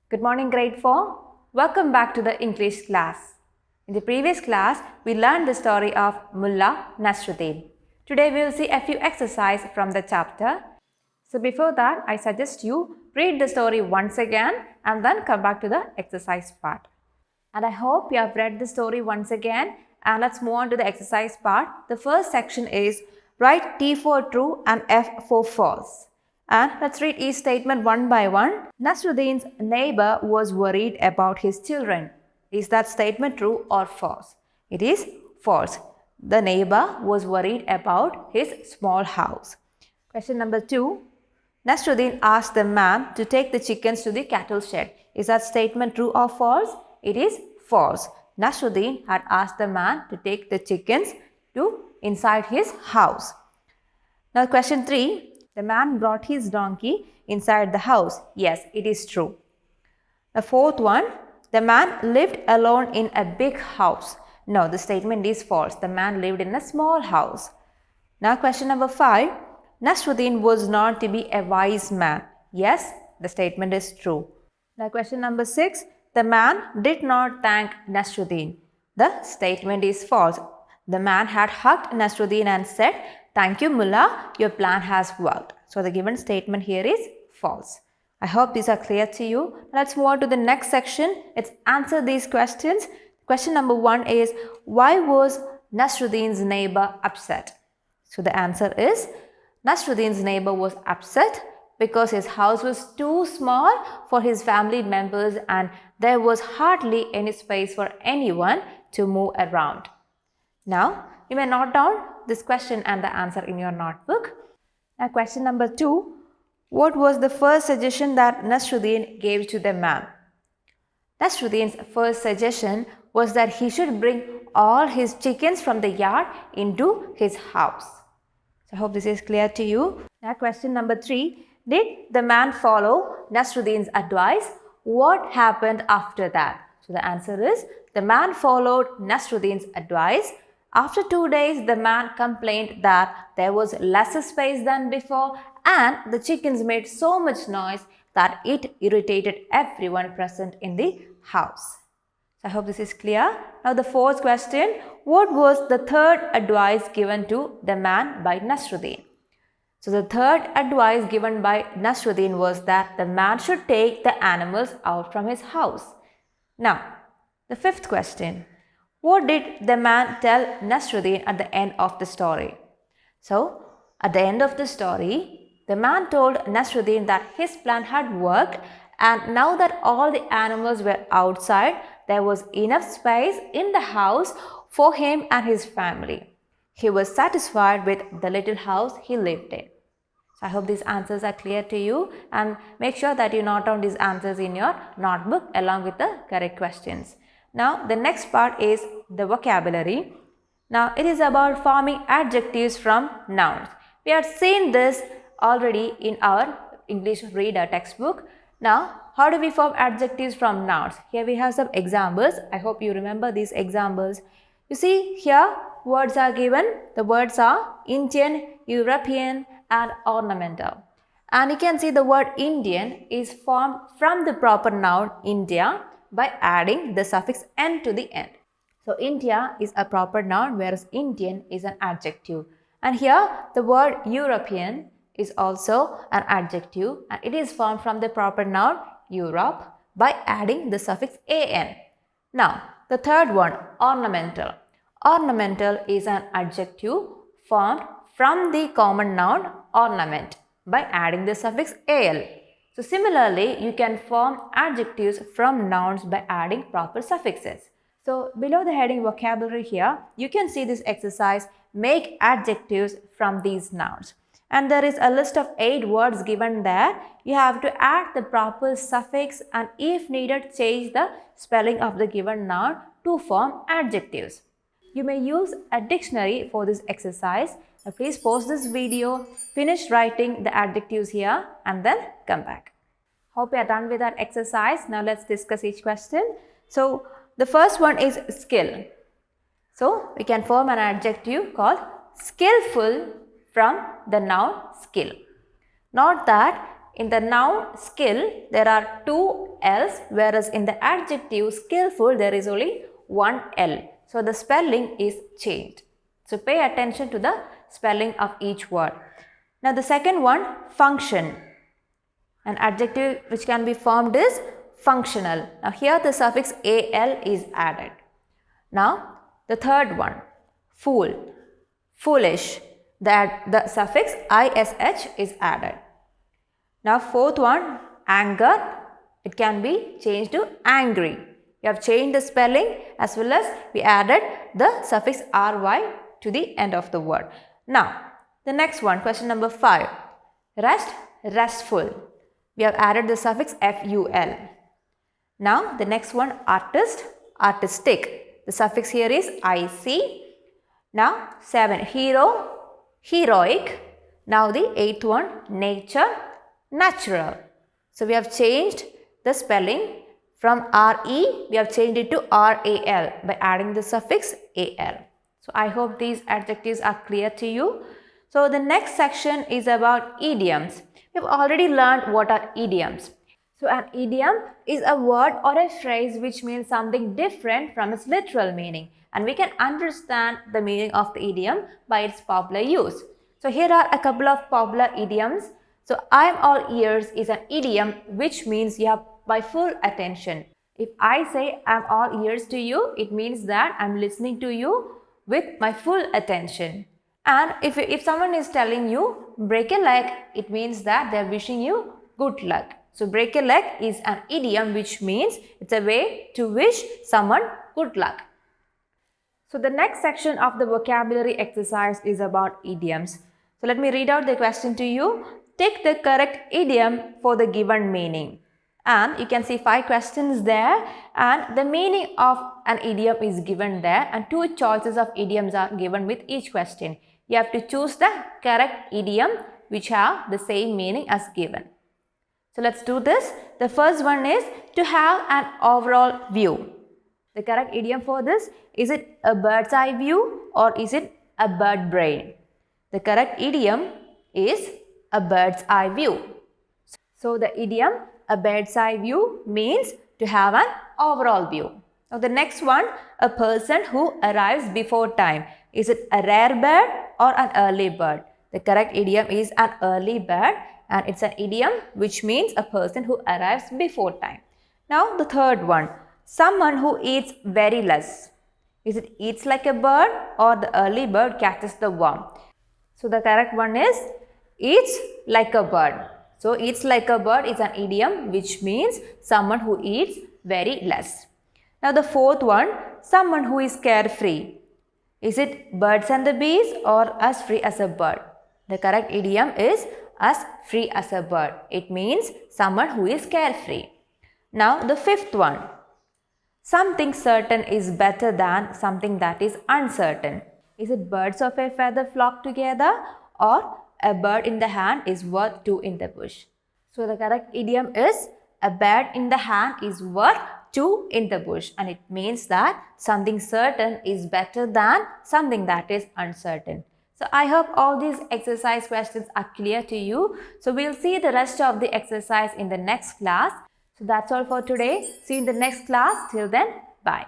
Good morning, grade 4. Welcome back to the English class. In the previous class, we learned the story of Mulla Nasruddin. Today, we will see a few exercises from the chapter. So before that, I suggest you read the story once again and then come back to the exercise part. And I hope you have read the story once again. And let's move on to the exercise part. The first section is write T for true and F for false. And let's read each statement one by one. Nasruddin's neighbor was worried about his children. Is that statement true or false? It is false. The neighbor was worried about his small house. Question number 2. Nasruddin asked the man to take the chickens to the cattle shed. Is that statement true or false? It is false. Nasruddin had asked the man to take the chickens to inside his house. Now question 3. The man brought his donkey inside the house. Yes, it is true. The fourth one. The man lived alone in a big house. No, the statement is false. The man lived in a small house. Now question number 5. Nasruddin was known to be a wise man. Yes, the statement is true. Now question number 6. The man did not thank Nasruddin. The statement is false. The man had hugged Nasruddin and said, "Thank you, Mulla, your plan has worked." So the given statement here is false. I hope these are clear to you. Let's move on to the next section. Let's answer these questions. Question number 1 is, why was Nasruddin's neighbor upset? So the answer is, Nasruddin's neighbor was upset because his house was too small for his family members and there was hardly any space for anyone to move around. Now, you may note down this question and the answer in your notebook. Now, question number 2. What was the first suggestion that Nasruddin gave to the man? Nasruddin's first suggestion was that he should bring all his chickens from the yard into his house. So, I hope this is clear to you. Now, question number 3. Did the man follow Nasruddin's advice? What happened after that? So, the answer is, the man followed Nasruddin's advice. After 2 days, the man complained that there was less space than before and the chickens made so much noise that it irritated everyone present in the house. So I hope this is clear. Now the fourth question, what was the third advice given to the man by Nasruddin? So the third advice given by Nasruddin was that the man should take the animals out from his house. Now, the fifth question. What did the man tell Nasruddin at the end of the story? So, at the end of the story, the man told Nasruddin that his plan had worked and now that all the animals were outside, there was enough space in the house for him and his family. He was satisfied with the little house he lived in. So, I hope these answers are clear to you and make sure that you note down these answers in your notebook along with the correct questions. Now, the next part is the vocabulary. Now, it is about forming adjectives from nouns. We have seen this already in our English reader textbook. Now, how do we form adjectives from nouns? Here we have some examples. I hope you remember these examples. You see here words are given. The words are Indian, European and ornamental. And you can see the word Indian is formed from the proper noun India by adding the suffix n to the end. So, India is a proper noun whereas Indian is an adjective. And here the word European is also an adjective and it is formed from the proper noun Europe by adding the suffix an. Now, the third one, ornamental. Ornamental is an adjective formed from the common noun ornament by adding the suffix al. So, similarly, you can form adjectives from nouns by adding proper suffixes. So, below the heading vocabulary here, you can see this exercise, make adjectives from these nouns. And there is a list of 8 words given there. You have to add the proper suffix and if needed, change the spelling of the given noun to form adjectives. You may use a dictionary for this exercise. Now, please pause this video, finish writing the adjectives here and then come back. Hope you are done with that exercise. Now, let's discuss each question. So, the first one is skill. So, we can form an adjective called skillful from the noun skill. Note that in the noun skill, there are two L's, whereas in the adjective skillful, there is only one L. So the spelling is changed. So pay attention to the spelling of each word. Now the second one, function. An adjective which can be formed is functional. Now here the suffix al is added. Now the third one, fool, foolish. The suffix ish is added. Now fourth one, anger. It can be changed to angry. We have changed the spelling as well as we added the suffix ry to the end of the word. Now the next one, question number 5. Rest, restful. We have added the suffix ful. Now the next one, artist, artistic. The suffix here is ic. Now 7, hero, heroic. Now the 8th one, nature, natural. So we have changed the spelling from re, we have changed it to ral by adding the suffix al. So I hope these adjectives are clear to you. So the next section is about idioms. We have already learned what are idioms. So an idiom is a word or a phrase which means something different from its literal meaning, and we can understand the meaning of the idiom by its popular use. So here are a couple of popular idioms. So I am all ears is an idiom which means you have my full attention. If I say I am all ears to you, it means that I am listening to you with my full attention. And if someone is telling you break a leg, it means that they are wishing you good luck. So break a leg is an idiom which means it's a way to wish someone good luck. So the next section of the vocabulary exercise is about idioms. So let me read out the question to you. Take the correct idiom for the given meaning. And you can see 5 questions there, and the meaning of an idiom is given there, and 2 choices of idioms are given with each question. You have to choose the correct idiom which have the same meaning as given. So let's do this. The first one is to have an overall view. The correct idiom for this, is it a bird's eye view or is it a bird brain? The correct idiom is a bird's eye view. So the idiom a bird's eye view means to have an overall view. Now the next one, a person who arrives before time. Is it a rare bird or an early bird? The correct idiom is an early bird, and it's an idiom which means a person who arrives before time. Now the third one, someone who eats very less. Is it eats like a bird or the early bird catches the worm? So the correct one is eats like a bird. So eats like a bird is an idiom which means someone who eats very less. Now the fourth one, someone who is carefree. Is it birds and the bees or as free as a bird? The correct idiom is as free as a bird. It means someone who is carefree. Now the fifth one, something certain is better than something that is uncertain. Is it birds of a feather flock together or a bird in the hand is worth 2 in the bush? So the correct idiom is a bird in the hand is worth 2 in the bush, and it means that something certain is better than something that is uncertain. So I hope all these exercise questions are clear to you. So we'll see the rest of the exercise in the next class. So that's all for today. See you in the next class. Till then, bye.